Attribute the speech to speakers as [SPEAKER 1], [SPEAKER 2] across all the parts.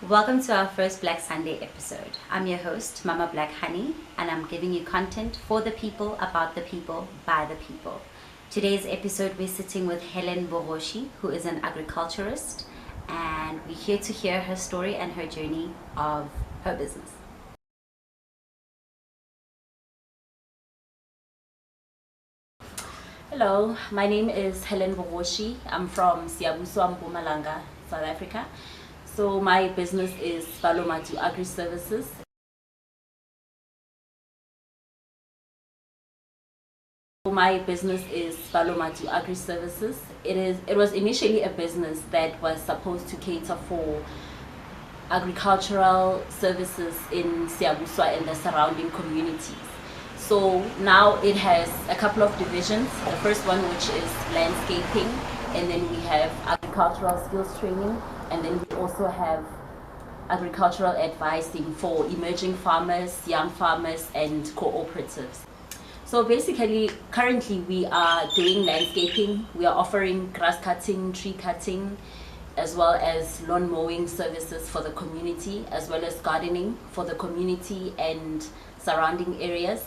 [SPEAKER 1] Welcome to our first Black Sunday episode. I'm your host, MamaBlvckhoney, and I'm giving you content for the people, about the people, by the people. Today's episode, we're sitting with Hellen Bogoshi, who is an agriculturist, and we're here to hear her story and her journey of her business. Hello, my name is Hellen Bogoshi. I'm from Siabuswa, Mpumalanga, South Africa. So my business is BaloMatu Agri-Services. My business is BaloMatu Agri-Services. It was initially a business that was supposed to cater for agricultural services in Siabuswa and the surrounding communities. So now it has a couple of divisions. The first one, which is landscaping, and then we have agricultural skills training, and then we also have agricultural advising for emerging farmers, young farmers, and cooperatives. So basically, currently we are doing landscaping. We are offering grass cutting, tree cutting, as well as lawn mowing services for the community, as well as gardening for the community and surrounding areas.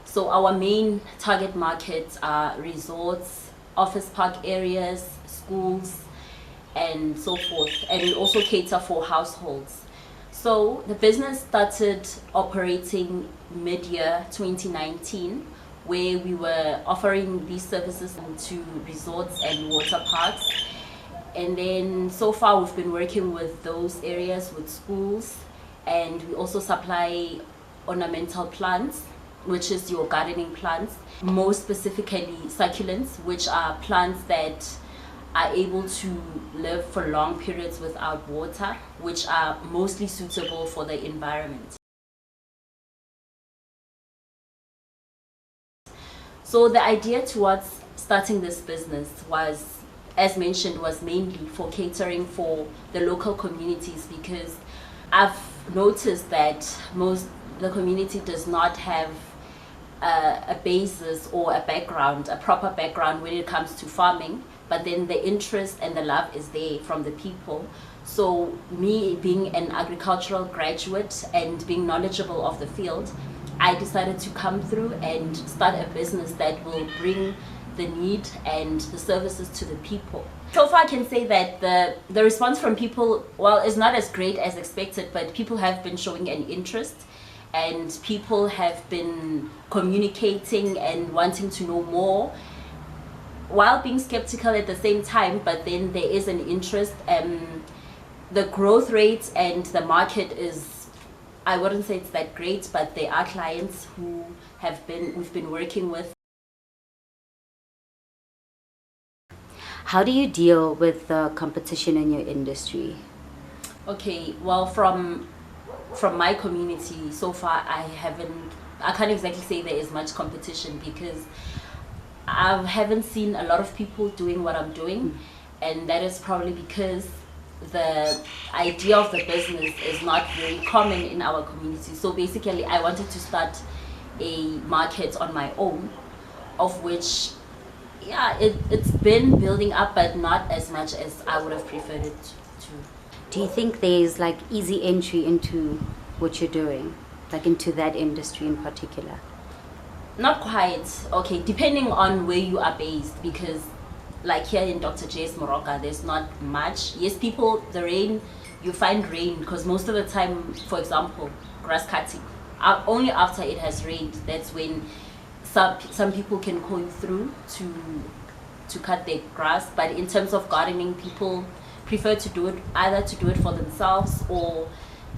[SPEAKER 1] So our main target markets are resorts, office park areas, schools, and so forth. And we also cater for households. So the business started operating mid-year 2019, where we were offering these services to resorts and water parks. And then so far we've been working with those areas, with schools, and we also supply ornamental plants, which is your gardening plants, more specifically succulents, which are plants that are able to live for long periods without water, which are mostly suitable for the environment. So the idea towards starting this business was, as mentioned, was mainly for catering for the local communities, because I've noticed that the community does not have a basis or a proper background when it comes to farming, but then the interest and the love is there from the people. So me being an agricultural graduate and being knowledgeable of the field, I decided to come through and start a business that will bring the need and the services to the people. So far I can say that the response from people, well, is not as great as expected, but people have been showing an interest, and people have been communicating and wanting to know more, while being skeptical at the same time. But then there is an interest. The growth rate and the market is, I wouldn't say it's that great, but there are clients who we've been working with.
[SPEAKER 2] How do you deal with the competition in your industry?
[SPEAKER 1] Okay, well, from my community so far, I can't exactly say there is much competition, because I haven't seen a lot of people doing what I'm doing, and that is probably because the idea of the business is not very common in our community. So basically I wanted to start a market on my own, of which, yeah, it's been building up, but not as much as I would have preferred it to.
[SPEAKER 2] Do you think there's like easy entry into what you're doing, like into that industry in particular?
[SPEAKER 1] Not quite. Okay, depending on where you are based, because like here in Dr. J's Moroka, there's not much. Yes, you find rain, because most of the time, for example, grass cutting, only after it has rained, that's when some people can call you through to cut their grass. But in terms of gardening, people prefer to do it for themselves, or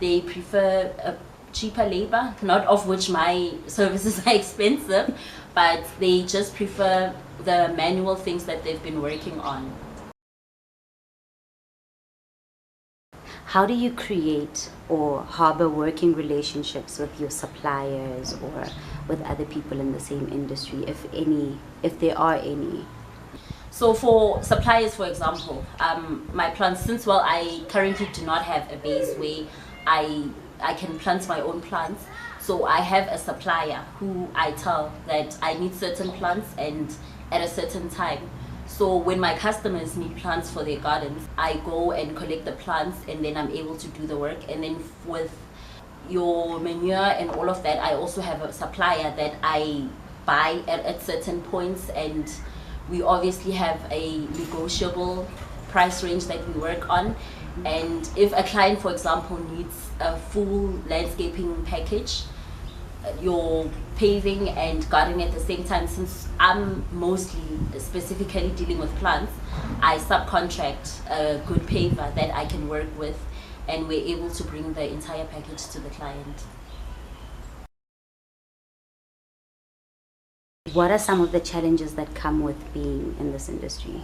[SPEAKER 1] they prefer a cheaper labor, not of which my services are expensive, but they just prefer the manual things that they've been working on.
[SPEAKER 2] How do you create or harbor working relationships with your suppliers or with other people in the same industry, if there are any?
[SPEAKER 1] So for suppliers, for example, my plants, since I currently do not have a base where I can plant my own plants, so I have a supplier who I tell that I need certain plants and at a certain time. So when my customers need plants for their gardens, I go and collect the plants, and then I'm able to do the work. And then with your manure and all of that, I also have a supplier that I buy at certain points, and we obviously have a negotiable price range that we work on. And if a client, for example, needs a full landscaping package, your paving and gardening at the same time, since I'm mostly specifically dealing with plants, I subcontract a good paver that I can work with, and we're able to bring the entire package to the client.
[SPEAKER 2] What are some of the challenges that come with being in this industry?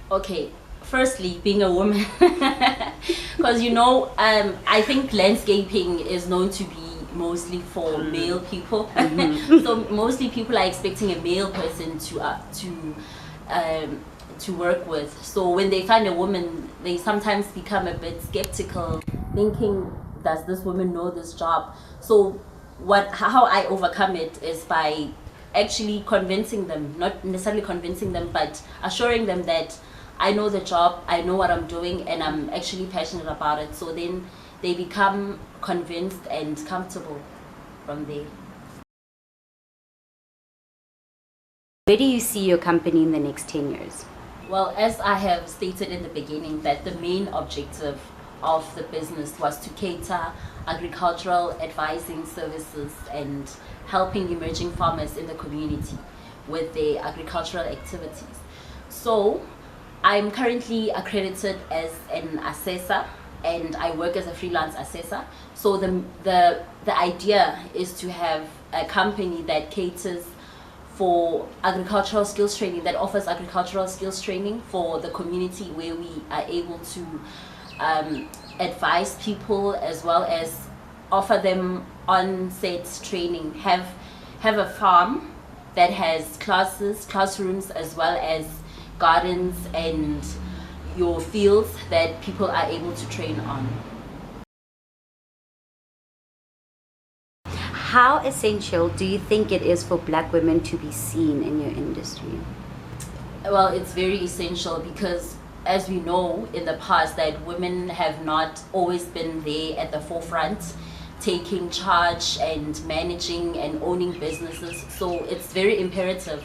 [SPEAKER 1] Okay, firstly, being a woman, because I think landscaping is known to be mostly for male people. So mostly people are expecting a male person to work with. So when they find a woman, they sometimes become a bit skeptical, thinking, does this woman know this job? So how I overcome it is by actually convincing them, not necessarily convincing them, but assuring them that I know the job, I know what I'm doing, and I'm actually passionate about it. So then they become convinced and comfortable from there.
[SPEAKER 2] Where do you see your company in the next 10 years?
[SPEAKER 1] Well, as I have stated in the beginning, that the main objective of the business was to cater agricultural advising services and helping emerging farmers in the community with their agricultural activities. So I'm currently accredited as an assessor, and I work as a freelance assessor. So the idea is to have a company that caters for agricultural skills training, that offers agricultural skills training for the community, where we are able to advise people as well as offer them on-set training. Have a farm that has classrooms, as well as gardens and your fields that people are able to train on.
[SPEAKER 2] How essential do you think it is for Black women to be seen in your industry?
[SPEAKER 1] Well, it's very essential because, as we know in the past, that women have not always been there at the forefront, taking charge and managing and owning businesses. So it's very imperative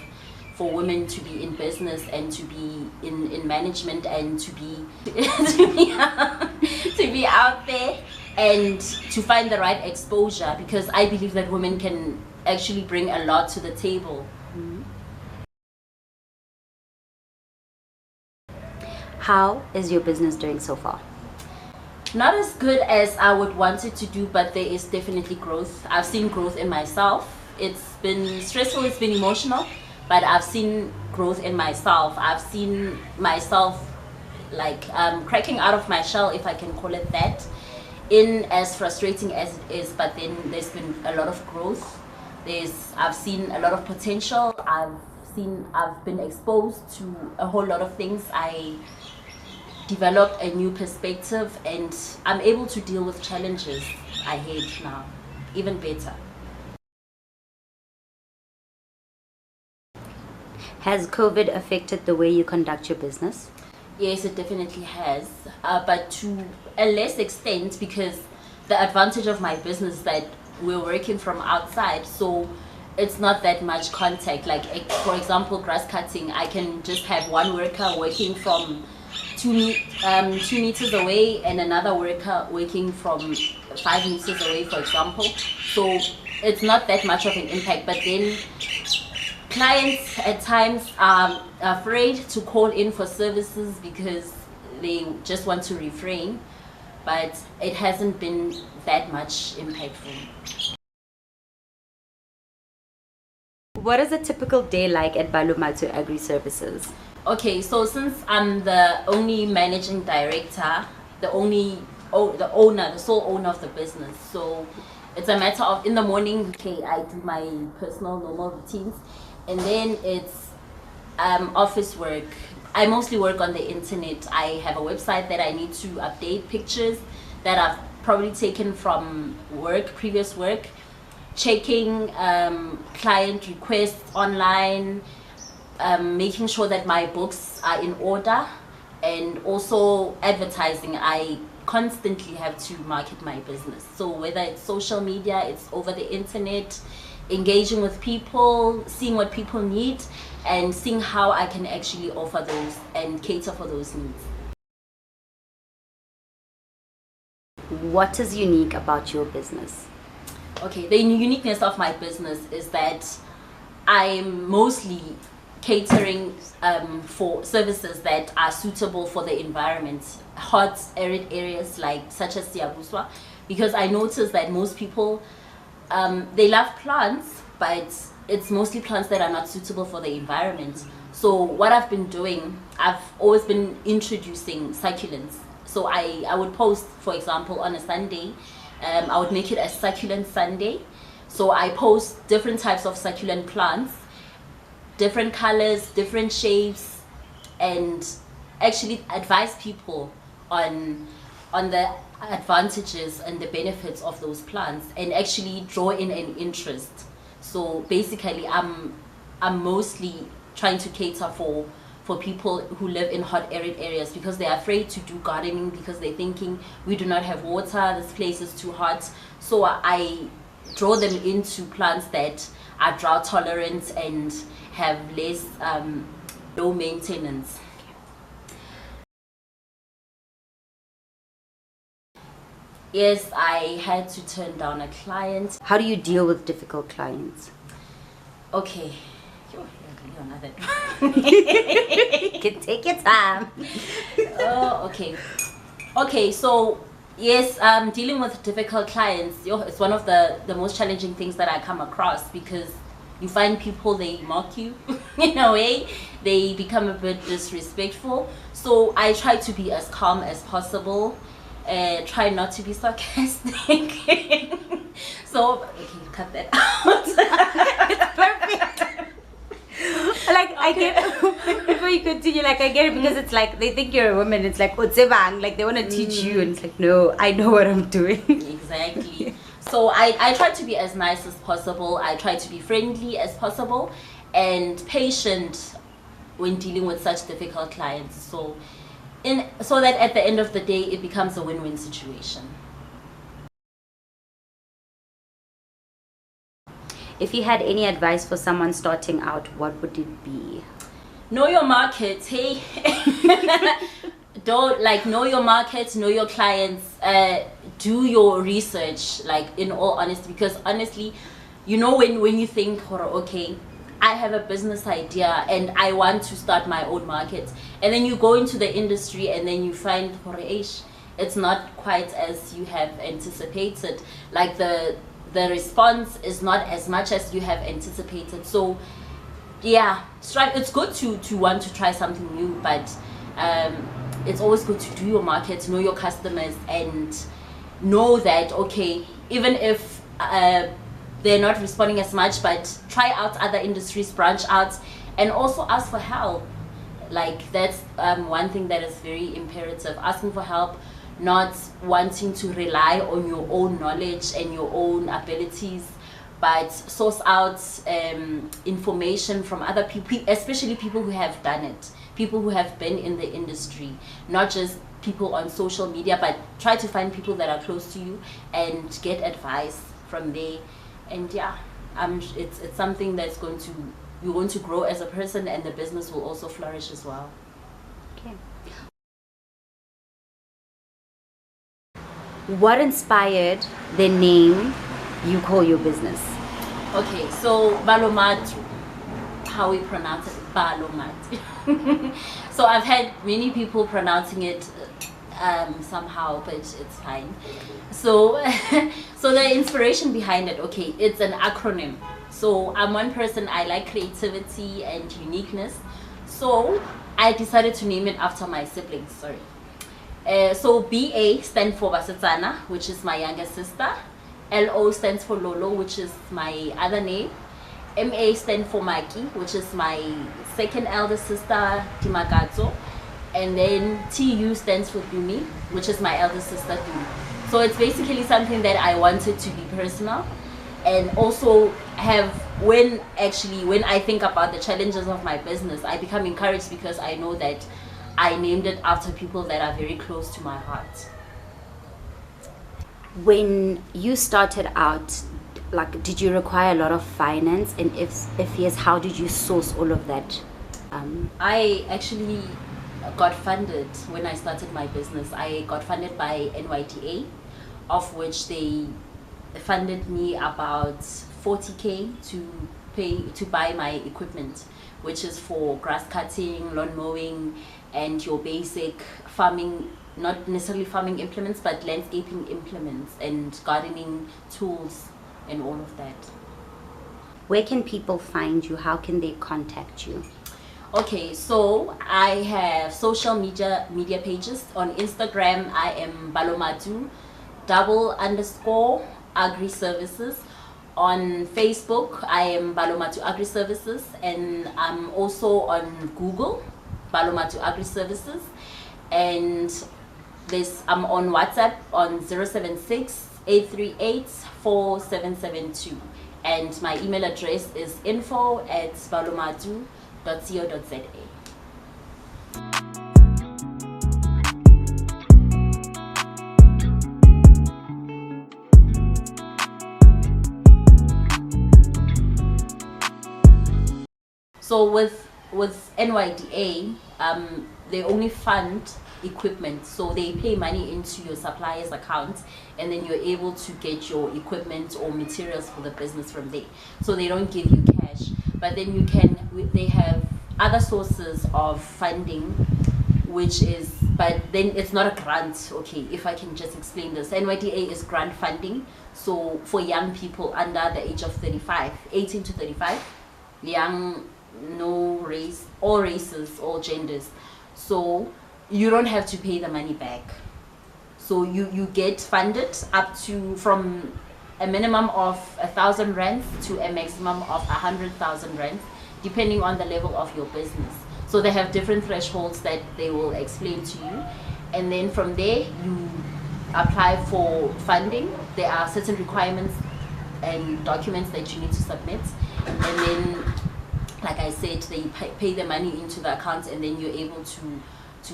[SPEAKER 1] for women to be in business and to be in management and to be to be out there and to find the right exposure, because I believe that women can actually bring a lot to the table.
[SPEAKER 2] How is your business doing so far?
[SPEAKER 1] Not as good as I would want it to do, but there is definitely growth. I've seen growth in myself. It's been stressful, it's been emotional, but I've seen growth in myself. I've seen myself cracking out of my shell, if I can call it that, in as frustrating as it is, but then there's been a lot of growth. I've seen a lot of potential. I've been exposed to a whole lot of things. I developed a new perspective, and I'm able to deal with challenges ahead now, even better.
[SPEAKER 2] Has COVID affected the way you conduct your business?
[SPEAKER 1] Yes, it definitely has, but to a less extent, because the advantage of my business is that we're working from outside, so it's not that much contact. Like, for example, grass cutting, I can just have one worker working from 2 meters away and another worker working from 5 meters away, for example. So it's not that much of an impact, but then clients at times are afraid to call in for services because they just want to refrain, but it hasn't been that much impactful.
[SPEAKER 2] What is a typical day like at BaloMatu Agri-Services?
[SPEAKER 1] Okay, so since I'm the only managing director, the sole owner of the business, so it's a matter of, in the morning, okay, I do my personal normal routines, and then it's office work. I mostly work on the internet. I have a website that I need to update pictures that I've probably taken from previous work, checking client requests online, making sure that my books are in order, and also advertising. I constantly have to market my business. So whether it's social media, it's over the internet, engaging with people, seeing what people need, and seeing how I can actually offer those and cater for those needs.
[SPEAKER 2] What is unique about your business?
[SPEAKER 1] Okay, the uniqueness of my business is that I'm mostly catering for services that are suitable for the environment, hot, arid areas such as Siabuswa, because I noticed that most people, they love plants, but it's mostly plants that are not suitable for the environment. So what I've been doing, I've always been introducing succulents. So I would post, for example, on a Sunday, I would make it a succulent Sunday. So I post different types of succulent plants, different colors, different shapes, and actually advise people on the advantages and the benefits of those plants, and actually draw in an interest. So basically I'm mostly trying to cater for people who live in hot, arid areas, because they're afraid to do gardening because they're thinking we do not have water, this place is too hot. So I draw them into plants that are drought tolerant and have less low maintenance. Yes, I had to turn down a client.
[SPEAKER 2] How do you deal with difficult clients?
[SPEAKER 1] Okay.
[SPEAKER 2] You can take your time.
[SPEAKER 1] Oh, okay. Okay, so yes, dealing with difficult clients, it's one of the most challenging things that I come across, because you find people, they mock you in a way, they become a bit disrespectful. So I try to be as calm as possible, try not to be sarcastic. So, okay, cut that out.
[SPEAKER 2] It's perfect. Like, I get, before you continue, like, I get it, because it's like, they think you're a woman, it's like, Otsebang, like, they want to teach you, and it's like, no, I know what I'm doing.
[SPEAKER 1] Exactly. So I try to be as nice as possible, I try to be friendly as possible, and patient when dealing with such difficult clients. So that at the end of the day, it becomes a win-win situation.
[SPEAKER 2] If you had any advice for someone starting out, what would it be?
[SPEAKER 1] Know your market, hey. Know your market, know your clients, do your research, in all honesty, because honestly, when you think, okay, I have a business idea and I want to start my own market, and then you go into the industry and then you find, it's not quite as you have anticipated, the response is not as much as you have anticipated. So yeah, it's good to want to try something new, but it's always good to do your market, know your customers, and know that, okay, even if they're not responding as much, but try out other industries, branch out, and also ask for help. That's one thing that is very imperative, asking for help, not wanting to rely on your own knowledge and your own abilities, but source out information from other people, especially people who have done it, people who have been in the industry, not just people on social media, but try to find people that are close to you and get advice from there. And yeah, it's something that's you're going to grow as a person, and the business will also flourish as well.
[SPEAKER 2] Okay. What inspired the name you call your business?
[SPEAKER 1] Okay, so BaloMatu, how we pronounce it, BaloMatu. So I've had many people pronouncing it somehow, but it's fine. So so the inspiration behind it, okay, it's an acronym. So I'm one person, I like creativity and uniqueness, so I decided to name it after my siblings. So BA stands for Basetsana, which is my younger sister. LO stands for Lolo, which is my other name. MA stands for Maki, which is my second elder sister, Timakazo. And then TU stands for Dumi, which is my elder sister, Dumi. So it's basically something that I wanted to be personal. and also have, when I think about the challenges of my business, I become encouraged because I know that I named it after people that are very close to my heart.
[SPEAKER 2] When you started out, like, did you require a lot of finance, and if yes, how did you source all of that?
[SPEAKER 1] I actually got funded when I started my business. I got funded by NYDA, of which they funded me about 40K to buy my equipment, which is for grass cutting, lawn mowing, and your basic farming, not necessarily farming implements, but landscaping implements and gardening tools and all of that.
[SPEAKER 2] Where can people find you? How can they contact you?
[SPEAKER 1] Okay, so I have social media pages. On Instagram, I am BaloMatu _Agri-Services. On Facebook, I am BaloMatu Agri-Services, and I'm also on Google, BaloMatu Agri-Services, and I'm on WhatsApp on 076-838-4772, and my email address is info@balomatu.co.za. So with NYDA, they only fund equipment, so they pay money into your supplier's account, and then you're able to get your equipment or materials for the business from there. So they don't give you cash, but then they have other sources of funding, which is, but then it's not a grant. Okay, if I can just explain this, NYDA is grant funding, so for young people under the age of 35, 18 to 35, young, no race, all races, all genders. So you don't have to pay the money back. So you get funded up to, from a minimum of 1,000 rands to a maximum of 100,000 rands, depending on the level of your business. So they have different thresholds that they will explain to you, and then from there you apply for funding. There are certain requirements and documents that you need to submit, and then, like I said, they pay the money into the account, and then you're able to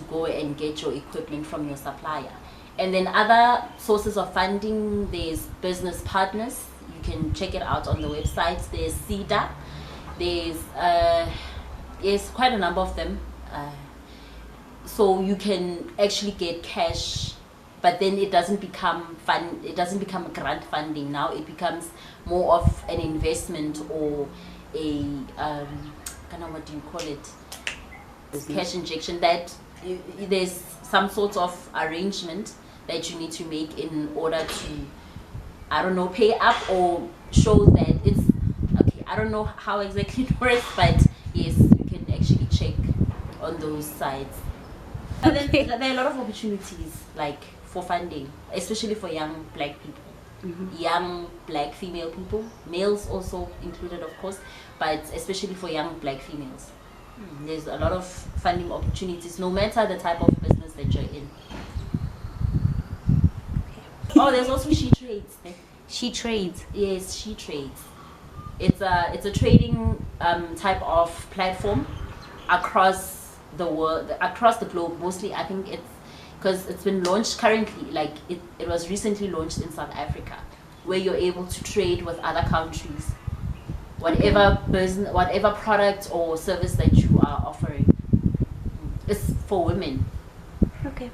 [SPEAKER 1] go and get your equipment from your supplier. And then other sources of funding, there's business partners. You can check it out on the website. There's CEDA. There's quite a number of them. So you can actually get cash, but then it doesn't become grant funding. Now it becomes more of an investment, or a what do you call it, cash injection, that there's some sort of arrangement that you need to make in order to, I don't know, pay up or show that it's okay. I don't know how exactly it works, but yes, you can actually check on those sites. And then there are a lot of opportunities, like, for funding, especially for young black people. Young black female people, males also included, of course, but especially for young black females. There's a lot of funding opportunities, no matter the type of business that you're in. Oh, there's also She Trades.
[SPEAKER 2] She Trades?
[SPEAKER 1] Yes, She Trades. It's a trading type of platform across the world, across the globe. Mostly, I think it's because it's been launched currently, like it was recently launched in South Africa, where you're able to trade with other countries, whatever business, whatever product or service that you are offering. It's for women.
[SPEAKER 2] Okay.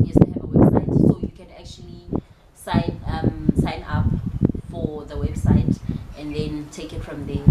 [SPEAKER 1] Yes, they have a website, so you can actually sign up for the website and then take it from there.